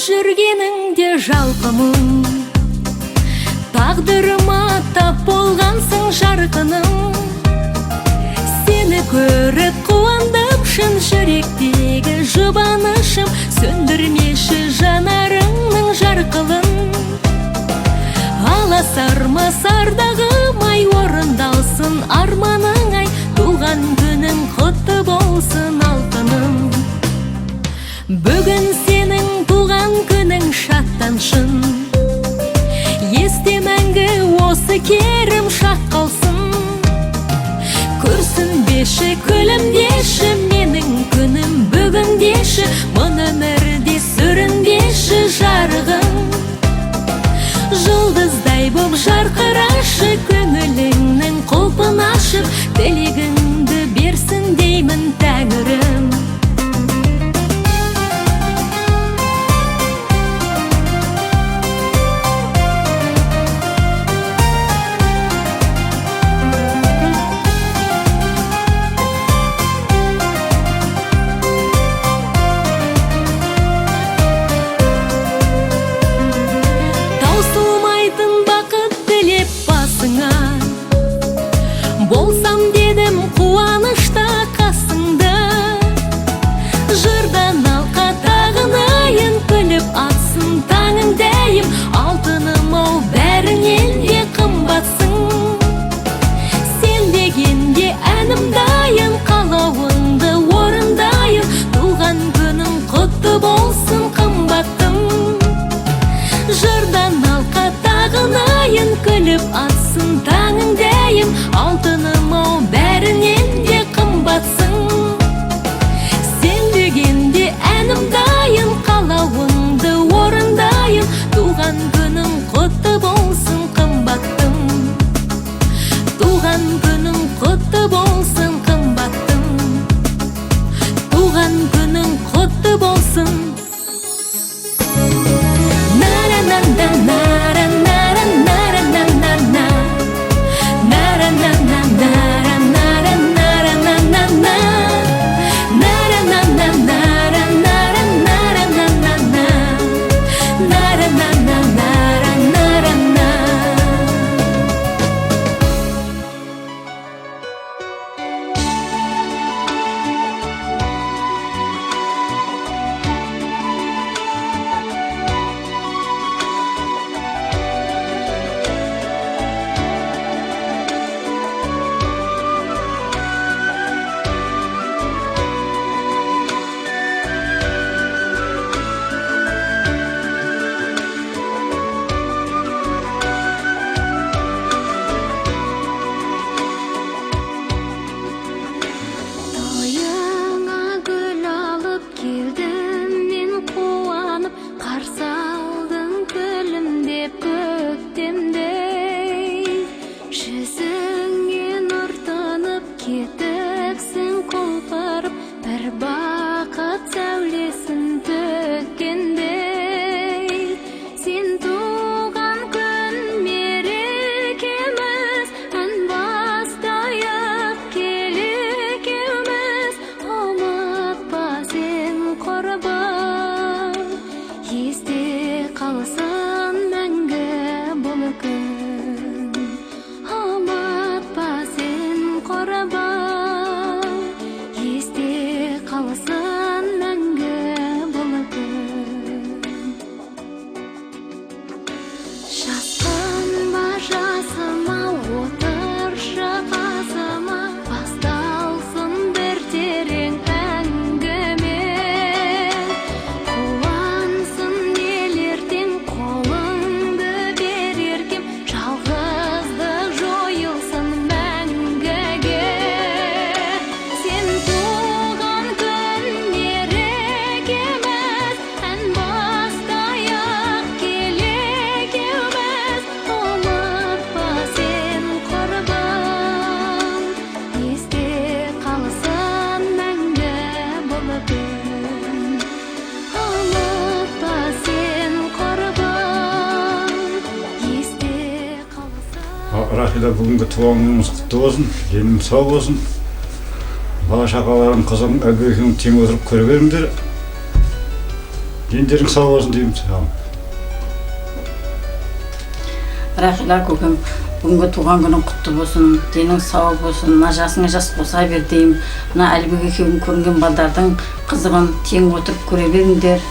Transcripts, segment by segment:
Жүргеніңде жалқымын, тағдырыма тап болғансың жарқыным. Сені көріп қуандым, шын жүректегі жұбанышым, сөндірмеші жанарыңның жарқылын. Аласармас ардағым ай, орындалсын арманың ай, туған күнің құтты болсын алтыным. Бүгін сенің туған күнің шаттаншын, есте мәңгі осы керім шақ қалсын. Күрсінбеші, күлімдеші, менің күнім бүгіндеші, мұн өмірде сүрінбеші жарығым. Жұлдыздай боп жарқырашы, көңіліңнің құлпын ашып, тілегіңді берсін деймін тәңірім. Болсам дедім қуанышта қасыңда, жырдан алқа тағынайын, күліп атсын таңың дәйім, алтыным ау бәрінен де қымбатсың. Сен дегенде әнім дайын, қалауыңды орындайын, туған күнің құтты болсын қымбаттым. Жырдан алқа тағынайын, күліп атсын таңың дәйім, алтыным ау бәрінен де қымбатсың. Сен дегенде әнім дайын, қалауыңды орындайын, туған күнің құтты болсын қымбаттым. Туған күнің құтты болсын қымбаттым. Туған күнің құтты болсын. Жалғыздық жойылсын мәңгіге. Рахила, бүгінгі туған күніңіз құтты болсын, денің сау болсын. Бала шағаларың, қызың, әлбекің тең отырып көре беріңдер. Дендерің сау болсын деймін. Рахила көкем, бүгінгі туған күнің құтты болсын, денің сау болсын, мына жасыңа жас қоса бер деймін. Мына әлбек екеуін көрінген балдардың қызығын тең отырып көре беріңдер.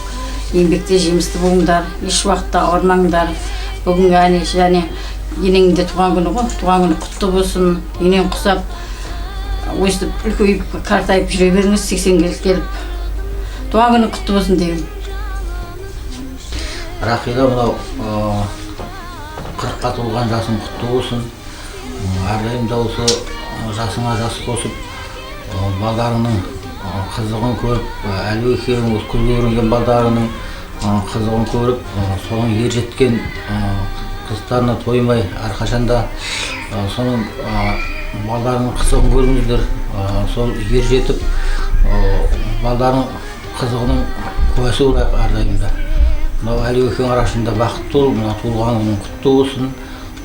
Еңбекте жемісті болыңдар, еш уақытта ауырмаңдар. Бүгінгі және енеңнің де туған күні ғой, туған күні құтты болсын. Енең құсап, өстіп үлкейіп, қартайып жүре беріңіз, 80-ге келіп. Туған күні құтты болсын деймін. Рахила, мынау 40-қа толған жасың құтты болсын. Әрдайым да осы жасыңа жас қосып, балдарының қызығын көріп, әлбек екеуің осы көзге көрінген балдарының қызығын көріп, соның ер жеткен қыздарына тоймай, әрқашанда соның балдарының қызығын көріңіздер. Сол ер жетіп, балдарының қызығының куәсі болайық әрдайым да. Мынау әлбек екеуің арасында бақытты бол, мына туылған күнің құтты болсын.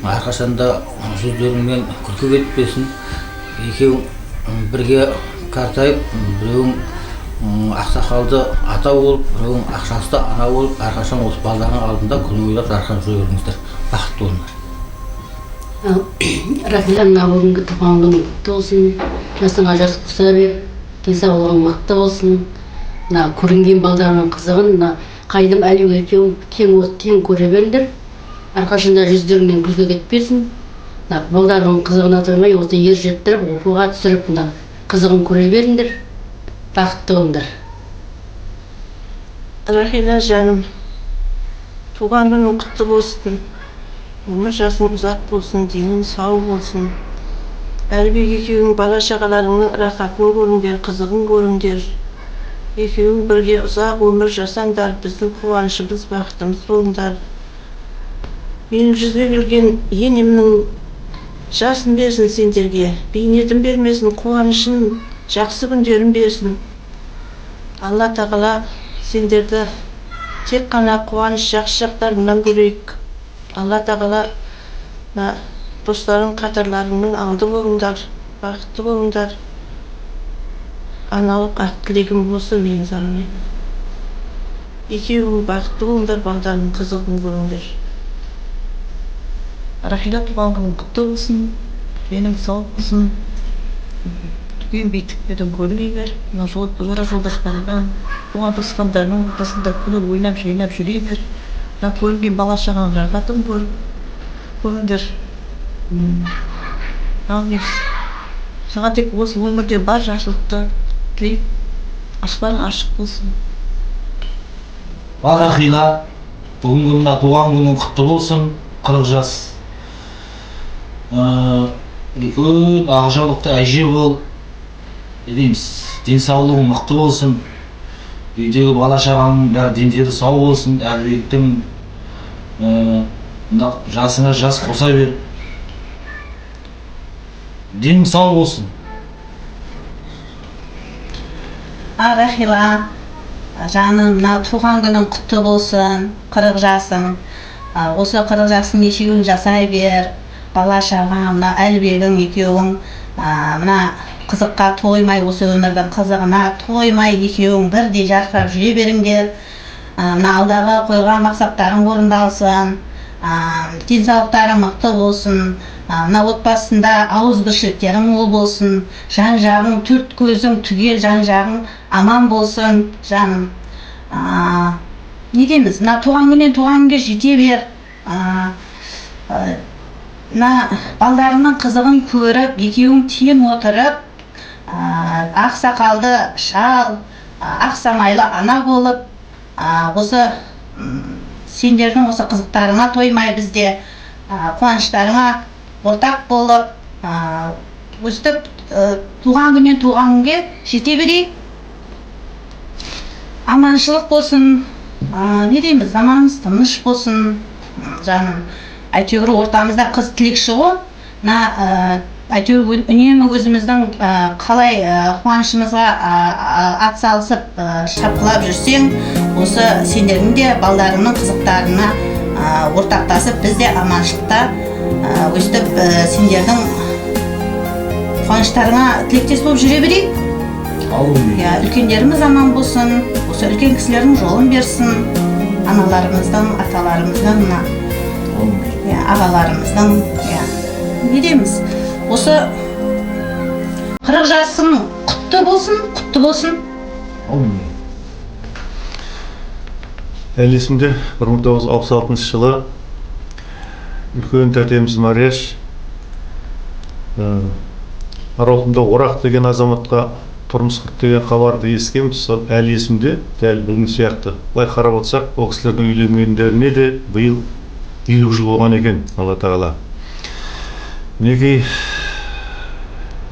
Әрқашанда жүздеріңмен күлкі кетпесін. Екеуің бірге қартайып, біреуің ақсақалды ата болып, біреуің ақшасты ана болып, әрқашан осы балдарының алдында күн ойлап жарқырап жүре беріңіздер. Бақытты болыңдар. Рахиланың бүгінгі туған күні құтты болсын, жасыңа жас қоса бер, денсаулығың мықты болсын. Мына көрінген балдарының қызығын, мына қайдым әлбек екеуің тең көре беріңдер. Әрқашанда жүздеріңнен күлкі кетпесін. Мына балдарының қызығына тоймай, осы ер жеттіріп, оқуға түсіріп, мына қызығын көре беріңдер. Бақытты болыңдар. Рахила жаным, туған күнің құтты болсын. Өмір жасың ұзақ болсын, денің сау болсын. Әлбек екеуің бала шағаларыңның рахатын көріңдер, қызығын көріңдер. Екеуің бірге ұзақ өмір жасаңдар, біздің қуанышымыз, бақытымыз болыңдар. Менің жүзге келген енемнің жасын берсін сендерге, бейнетін бермесін, қуанышын, жақсы күндерін берсін. Алла тағала сендерді тек қана қуаныш, жақсы жақтарыңнан көрейік. Алла тағала достарың, қатарларыңның алды болыңдар, бақытты болыңдар. Аналық ақ тілегім осы менің заңмен. Екеуің бақытты болыңдар, балдарының қызығын көріңдер. Рахила, туған күнің құтты болсын, денің сау болсын. Үлкен биіктіктерден көрмей бер. Мына жолдастарыңның, туған туысқандарыңның ортасында күліп, ойнап, жайнап жүре бер. Мына көрінген бала шағаң рахатын көріңдер. Саған тек осы өмірде бар жақсылықты тілейіп, аспаның ашық болсын. Рахила, бүгінгі мына туған күнің құтты болсын, 40 жас. Үлкен ақжаулықты әже бол, дейміз, денсаулығың мықты болсын. Үйдегі бала шағаның бәрі дендері сау болсын, әлбектің жасыңа жас қоса бер. Денің сау болсын. Рахила, жаным, мына туған күнің құтты болсын, 40 жасың. Осы 40 жасың нешеуін жасай бер. Бала шағаң, мына әлбегің екеуің, мына қызыққа тоймай, осы өмірдің қызығына тоймай, екеуің бірдей жарқырап жүре беріңдер. Мына алдағы қойған мақсаттарың орындалсын, денсаулықтарың мықты болсын. Мына отбасында ауыз біршіліктерің мол болсын, жан жағың, төрт көзің түгел, жан жағың аман болсын, жаным. Не дейміз, мына туған күннен туған күнге жете бер. Мына балдарының қызығын көріп, екеуің тең отырып, ақ сақалды шал, ақ самайлы ана болып, осы сендердің осы қызықтарыңа тоймай, бізде қуаныштарыңа ортақ болып, өстіп туған күннен туған күнге жете берейік. Аманшылық болсын, не дейміз, заманымыз тыныш болсын, жаным. Әйтеуір ортамызда қыз тілекші ғой. Әйтеуір үнемі өзіміздің қалай қуанышымызға атсалысып шапқылап жүрсең, осы сендердің де балдарының қызықтарына ортақтасып, біз де аманшылықта өстіп сендердің қуаныштарыңа тілектес болып жүре берейік. Аумин. Үлкендеріміз аман болсын, осы үлкен кісілердің жолын берсін, аналарымыздың, аталарымыздың, ағаларымыздың, не дейміз, осы 40 жасың құтты болсын, құтты болсын. Аумин. Әлі есімде 1966 жылы үлкен тәтеміз Марияш аралығында Орақ деген азаматқа тұрмыс құрды деген хабарды естігемін. Сол әлі есімде, дәл бүгін сияқты. Былай қарап отырсақ, ол кісілердің үйленгендеріне де биыл 50 жыл болған екен, Алла тағала. Мінекей,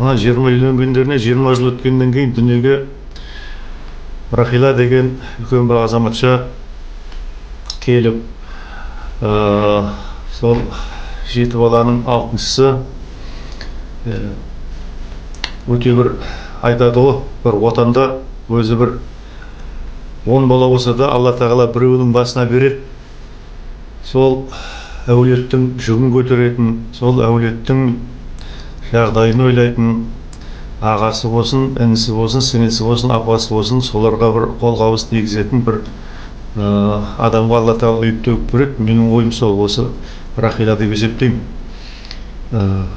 20 үйленгендеріне 20 жыл өткеннен кейін дүниеге Рахила деген үлкен бір азаматша келіп, сол 7 баланың 6-шысы өте бір айтады ғой, бір отанда өзі бір 10 бала болса да Алла тағала біреуінің басына береді. Сол әулеттің жүгін көтеретін, сол әулеттің жағдайын ойлайтын, ағасы болсын, інісі болсын, сіңлісі болсын, апасы болсын, соларға бір қолғабыс негізетін бір адамға Алла тағала үйіп төгіп береді. Менің ойым сол, осы Рахила деп есептеймін.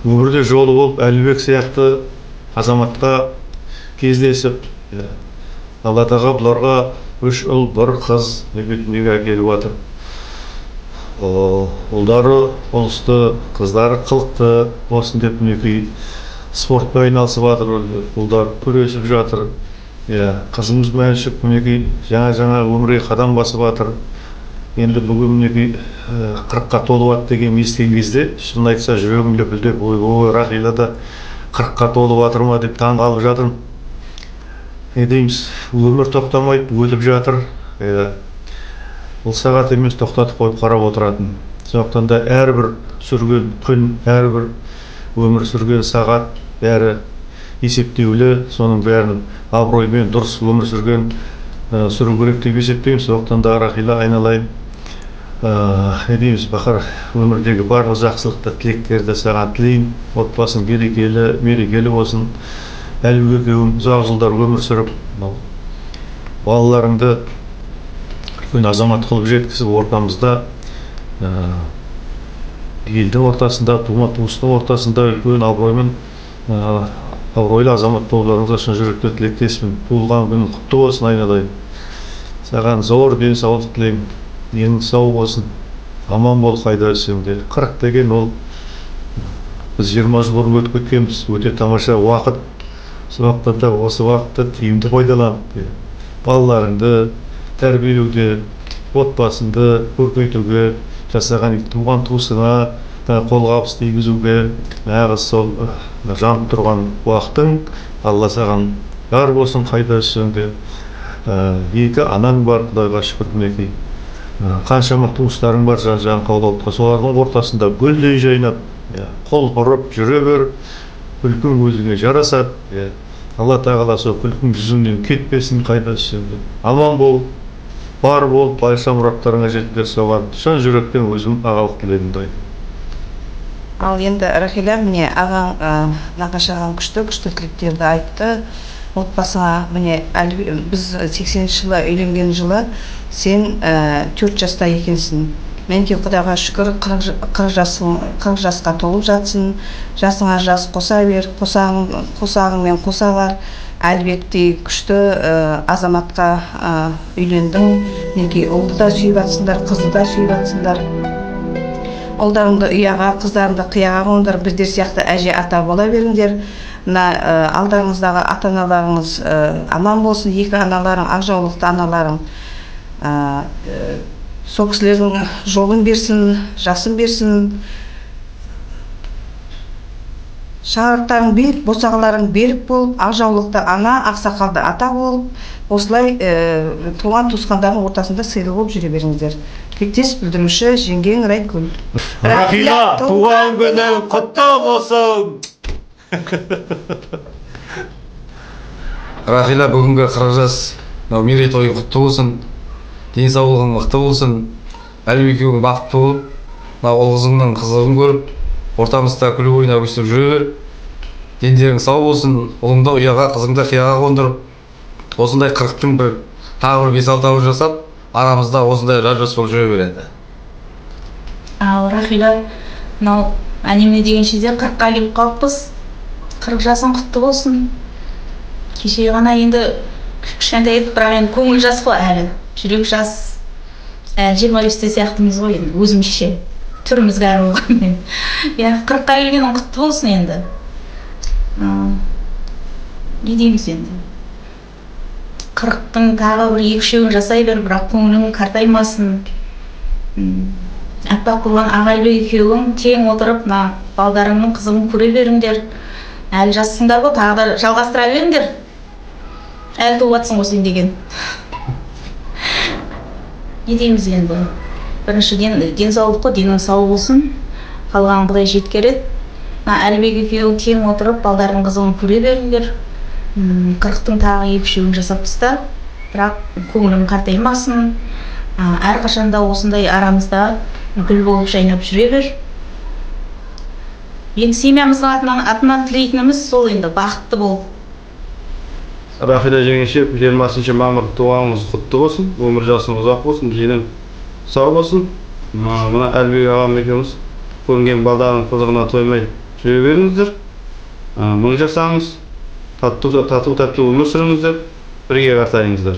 Өмірде жолы болып, Әлібек сияқты азаматқа кездесіп, Алла тағала бұларға 3 ұл, 1 қыз дүниеге әкеліп жатыр. Ұлдары ұлысты, қыздары қылықты болсын деп мінекей спортпен айналысып жатыр, ұлдар күресіп жатыр. Қызымыз Мәншік мінекей жаңа өмірге қадам басып жатыр. Енді бүгін мінекей 40-қа толып жатыр деген естіген кезде, шынын айтса жүрегім лүпілдеп, ой, Рахила да 40-қа толып жатыр ма деп таң қалып жатырмын. Дейміз, өмір тоқтамайды, өтіп жатыр. Бұл сағат емес, тоқтатып қойып қарап отыратын. Сондықтан да әрбір сүрген күн, әрбір өмір сүрген сағат бәрі есептеулі, соның бәрін абыроймен дұрыс өмір сүру керек деп есептеймін. Сондықтан да Рахила айналайын, дейміз, бақар өмірдегі барлық жақсылықты, тілектерді саған тілеймін. Отбасың мерекелі болсын. Әлібек екеуің ұзақ жылдар өмір сүріп, балаларыңды үлкен азамат қылып жеткізіп, ортамызда елдің ортасында, тума-туыстың ортасында үлкен абыроймен абыройлы азамат болуларыңызға шын жүректен тілектеспін. Туылған күнің құтты болсын, айналайын. Саған зор денсаулық тілеймін. Денің сау болсын, аман бол, қайда жүрсең де. 40 деген ол біз 20 жыл бұрын өтіп кеткенбіз, өте тамаша уақыт. Сондықтан да осы уақытты тиімді пайдаланып, балаларыңды тәрбиелеуде, отбасыңды көркейтуге, жасаған туған туысыңа қолғабыс тигізуге, нағыз сол жанып тұрған уақытың Алла саған бар болсын, қайда жүрсең де. 2 анаң бар, Құдайға шүкір, мінекей. Қаншама туыстарың бар, жан қаулаулыққа, солардың ортасында гүлдей жайнап, қол ұрып жүре бер, күлкің өзіңе жарасады. Алла тағала сол күлкің жүзіңнен кетпесін, қайда жүрсең де. Аман бол, бар бол, байша мұраттарыңа жетіңдер, соған шын жүректен өзім ағалық тілегімді айтамын. Ал енді Рахила міне ағаң, нағашы ағаң күшті тілектерді айтты. Отбасыңа міне біз 80 жылы үйленген жылы сен 4 жаста екенсің. Менде Құдайға шүкір 40 жасқа толып жатсың. Жасыңа жас қоса бер, қосағыңмен қосағар. Әлбеттей күшті азаматқа үйлендің. Неге ұлды да сүйіп жатсыңдар, қызды да сүйіп жатсыңдар. Ұлдарыңды ұяға, қыздарыңды қияға қоңдар, біздер сияқты әже ата бола беріңдер. Алдарыңыздағы ата-аналарыңыз аман болсын, 2 аналарың, ақ жаулықты аналарың. Сол кісілердің жолын берсін, жасын берсін. Шаңырақтарың берік, босағаларың берік бол, ақ жаулықты ана, ақсақалды ата бол. Осылай туған туысқандардың ортасында сыйлы болып жүре беріңіздер. Тілектес білдіруші жеңгең Райкүл. Рахила, туған күнің құтты болсын. Рахила, бүгінгі 40 жас мерейтойы құтты болсын. Денсаулығың мықты болсын. Әлібек екеуің бақытты болып, ұл қызыңның қызығын көріп, ортамызда күліп ойнап өстіп жүре бер. Дендерің сау болсын, ұлыңды ұяға, қызыңды қияға қондырып, осындай 40-тың бір тағы бір 5-6 тауыр жасап, арамызда осындай жар-жас болып жүре береді. Ал Рахила, мынау әнеме дегенше де 40-қа келіп қалыппыз. 40 жасың құтты болсын. Кеше ғана енді кішкентай едік, бірақ енді көңіл жас қой әлі. Жүрек жас. 25-те сияқтымыз ғой енді, өзімізше. Түріміз бәрі болғанмен. 40-қа келгенің құтты болсын енді. Не дейміз енді? 40-тың тағы бір 2-3-еуін жасай бер, бірақ көңілің қартаймасын. Аппақ болған ағайлы екеуің тең отырып, балдарыңның қызығын көре беріңдер. Әлі жассыңдар ғой, тағы да жалғастыра беріңдер. Әлі туып атсың ғой сен деген. Не дейміз енді? Біріншіден денсаулық қой, денің сау болсын. Қалған Құдай жеткереді. Әлібек екеуің тең отырып, балдарының қызығын көре беріңдер. 40-тың тағы 2-3-еуін жасап тастар, бірақ көңілің қартаймасын. Әрқашанда осындай арамызда гүл болып жайнап жүре бер. Енді семьямыздың атынан тілейтініміз сол енді, бақытты бол. Рахила жеңеше, 20 мамыр туғаныңыз құтты болсын, өмір жасыңыз ұзақ болсын, денің сау болсын. Мына Әлібек ағам екеуміз көрінген балдарының қызығына тоймай жүре беріңіздер. Мың жасаңыз, тату өмір сүріңіздер, бірге қартайыңыздар.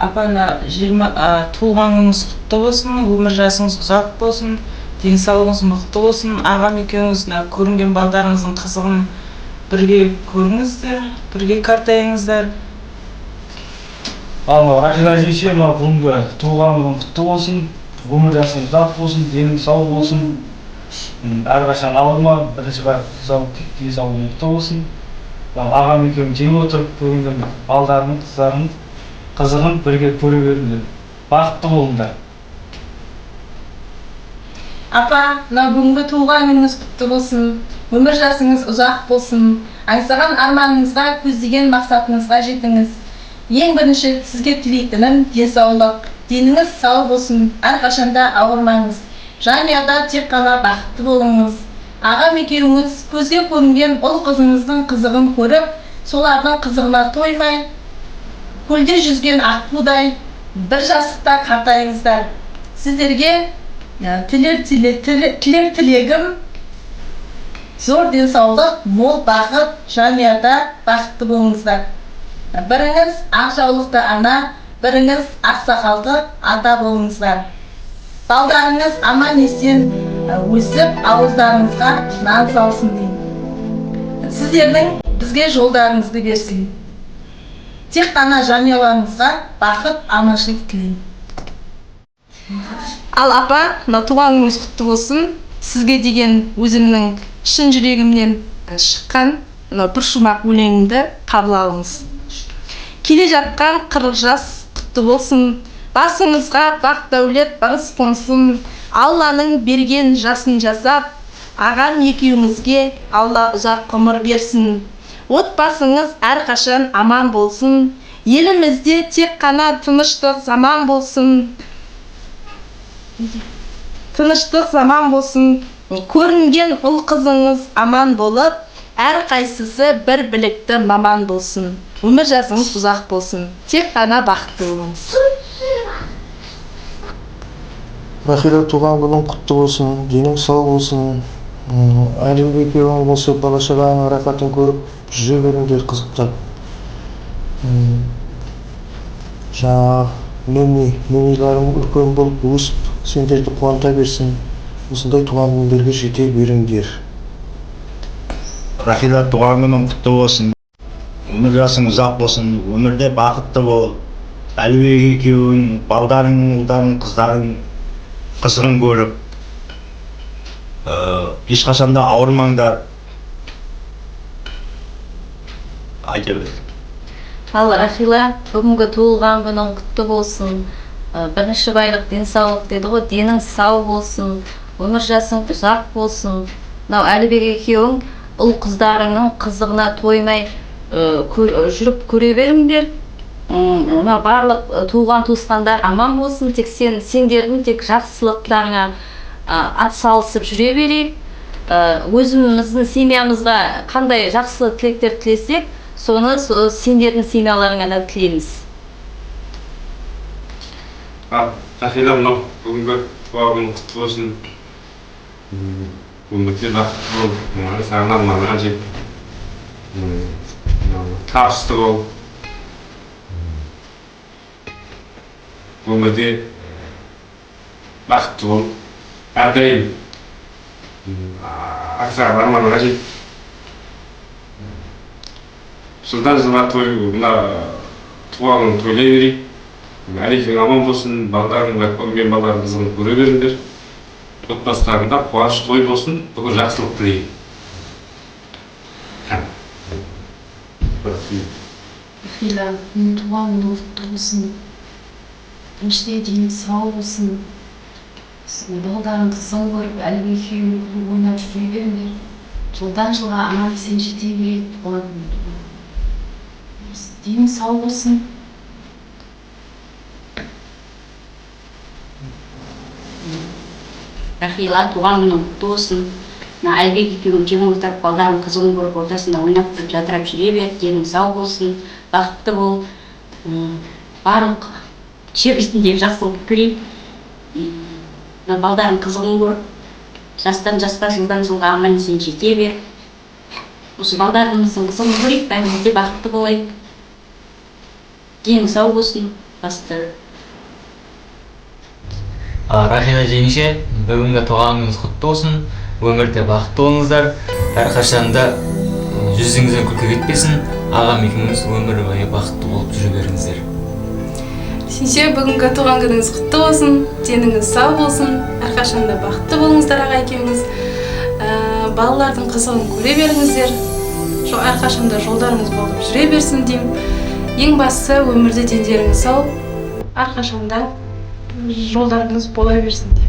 Апана, туғаныңыз құтты болсын, өмір жасыңыз ұзақ болсын, денсаулығыңыз мықты болсын. Ағам екеуіңіз көрінген балдарыңыздың қызығын бірге көріңіздер, бірге қартайыңыздар. Рахила жеңеше, бүгінгі туғаныңыз құтты болсын, өмір жасыңыз ұзақ болсын, денің сау болсын. Әрқашан ауырма, бірінші бар денсаулығы мықты болсын. Ағам екеуің тең отырып, көрінген балдарының, қыздарының қызығын бірге көре беріңдер. Бақытты болыңдар. Апа, бүгінгі туған күніңіз құтты болсын, өмір жасыңыз ұзақ болсын, аңсаған арманыңызға, көздеген мақсатыңызға жетіңіз. Ең бірінші сізге тілейтінім денсаулық, деніңіз сау болсын, әрқашанда ауырмаңыз. Жанұяда тек қана бақытты болыңыз. Ағам екеуіңіз көзге көрінген ұл қызыңыздың қызығын көріп, солардың қызығына тоймай, көлде жүзген аққудай бір жастықта қартайыңыздар. Сіздерге тілегім зор денсаулық, мол бақыт, жанұяда бақытты болыңыздар. Біріңіз ақ жаулықты ана, біріңіз ақсақалды ата болыңыздар. Балдарыңыз аман есен өсіп, ауыздарыңызға нан салсын деймін. Сіздердің бізге жолдарыңызды берсін. Тек қана жанұяларыңызға бақыт, аманшылық тілеймін. Ал апа, туғаныңыз құтты болсын. Сізге деген өзімнің шын жүрегімнен шыққан бір шумақ өлеңімді қабыл алыңыз. Келе жатқан 40 жас құтты болсын. Басыңызға бақ дәулет бағыс қонсын. Алланың берген жасын жасап, ағам екеуіңізге Алла ұзақ ғұмыр берсін. Отбасыңыз әрқашан аман болсын. Елімізде тек қана тыныштық заман болсын. Тыныштық заман болсын. Көрінген ұл қызыңыз аман болып, әрқайсысы бір білікті маман болсын. Өмір жасыңыз ұзақ болсын. Тек қана бақытты болыңыз. Рахила, туған күнің құтты болсын, денің сау болсын. Әлібек екеуің осы бала-шағаның рақатын көріп жүре беріңдер қызықтап. Немелерің үлкен болып өсіп, сендерді қуанта берсін. Осындай туған күндерге жете беріңдер. Рахила, туған күнің құтты болсын, өмір жасың ұзақ болсын, өмірде бақытты бол. Әлібек екеуің балдарың, ұлдарың, қыздарың қызығын көріп, ешқашанда ауырмаңдар. Айта бер. Ал Рахила, бүгінгі туылған күнің құтты болсын. Бірінші байлық денсаулық деді ғой, денің сау болсын, өмір жасың ұзақ болсын. Әлібек екеуің ұл қыздарыңның қызығына тоймай жүріп көре беріңдер. Барлық туған туысқандар аман болсын, тек сендердің тек жақсылықтарыңа атсалысып жүре берейік. Өзіміздің семьямызға қандай жақсы тілектер тілесек, соны сендердің семьяларыңа да тілейміз. Рахила, мынау бүгінгі туған күнің құтты болсын. Өмірде бақытты бол, саған арманға жет. Табысты бол. Өмірде бақытты бол. Әрдайым саған арманға жет. Жылдан жылға туған күнін тойлай берейік. Әлифең аман болсын, балдарың көрген балдарың қызығын көре беріңдер. Отбасыларында қуаныш той болсын, бүкіл жақсылық тілеймін. Рахила, туған күнің құтты болсын. Біріншіден денің сау болсын. Балдарың қызығын көріп, әлгі екеуің ойнап жүре беріңдер. Жылдан жылға аман есен жете береді. Денің сау болсын. Рахила, туған күнің құтты болсын. Әлбек екеуің кең отырып, балдарың қызығын көріп, ортасында ойнап жатырап жүре бер. Денің сау болсын, бақытты бол. Барлық жерісінде жақсылық тілеймін. Балдарың қызығын көріп, жастан жасқа, жылдан жылға аман есен жете бер. Осы балдарымыздың қызығын көрейік, бәрімізде бақытты болайық. Денің сау болсын, басты. Рахила жеңеше, бүгінгі туған күніңіз құтты болсын. Өмірде бақытты болыңыздар. Әрқашанда жүзіңізден күлкі кетпесін. Ағам екеуіңіз өмір бойы бақытты болып жүре беріңіздер. Сенше, бүгінгі туған күніңіз құтты болсын. Деніңіз сау болсын. Әрқашанда бақытты болыңыздар аға екеуіңіз. Балалардың қызығын көре беріңіздер. Әрқашанда жолдарыңыз болып жүре берсін деймін. Ең бастысы өмірде дендеріңіз сау. Әрқашанда жолдарыңыз бола берсін деймін.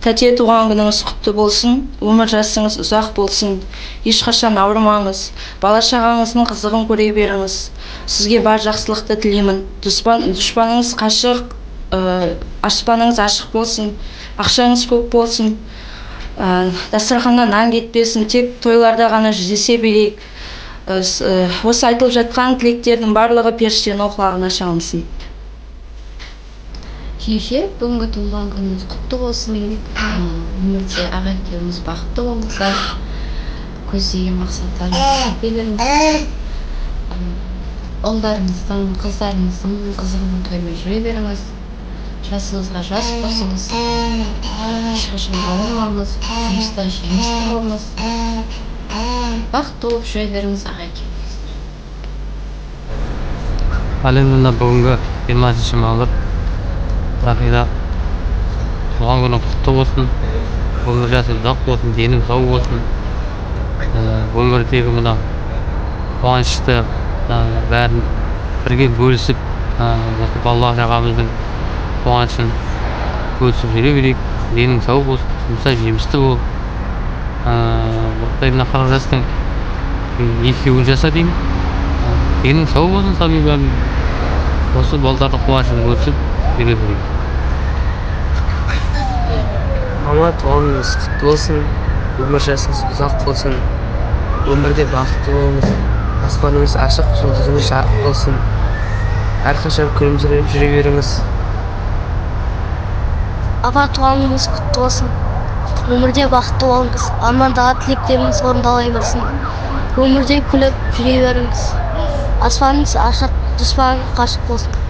Тәте, туған күніңіз құтты болсын, өмір жасыңыз ұзақ болсын, ешқашан ауырмаңыз, бала-шағаңыздың қызығын көре беріңіз. Сізге бар жақсылықты тілеймін. Дұшпаныңыз қашық, аспаныңыз ашық болсын, ақшаңыз көп болсын, дастарханнан нан кетпесін, тек тойларда ғана жүздесе берейік. Осы айтылып жатқан тілектердің барлығы періштенің құлағына шалынсын. Шеше, бүгінгі туған күніңіз құтты болсын. Өмірде аға екеуіңіз бақытты болыңыздар. Көздеген мақсаттарыңызға жете беріңіз. Ұлдарыңыздың, қыздарыңыздың қызығын тойлай жүре беріңіз. Жасыңызға жас қосыңыз. Ешқашан ауырмаңыз, жұмыста жемісті болыңыз. Бақытты болып жүре беріңіз аға екеуіңіз. Әлемден бүгінгі 20 мамыр Рахила, туған күнің құтты болсын. Өмір жасы ұзақ болсын, денің сау болсын. Өмірдегі мына қуанышты бәрін бірге бөлісіп, балалар-шағамыздың қуанышын бөлісіп жүре берейік. Денің сау болсын, жұмыста жемісті бол. Мына қырық жастың екеуін жаса деймін. Денің сау болсын, сабай бәрін. Осы балдардың қуанышын бөлісіп жүре берейік. Мама, туған күніңіз құтты болсын, өмір жасыңыз ұзақ болсын, өмірде бақытты болыңыз, аспаныңыз ашық, жұлдызыңыз жарық болсын, әрқашан күлімсіреп жүре беріңіз. Апа, туған күніңіз құтты болсын, өмірде бақытты болыңыз, армандағы тілектеріңіз орындала берсін, өмірде күліп жүре беріңіз, аспаныңыз ашық, дұшпаныңыз қашық болсын.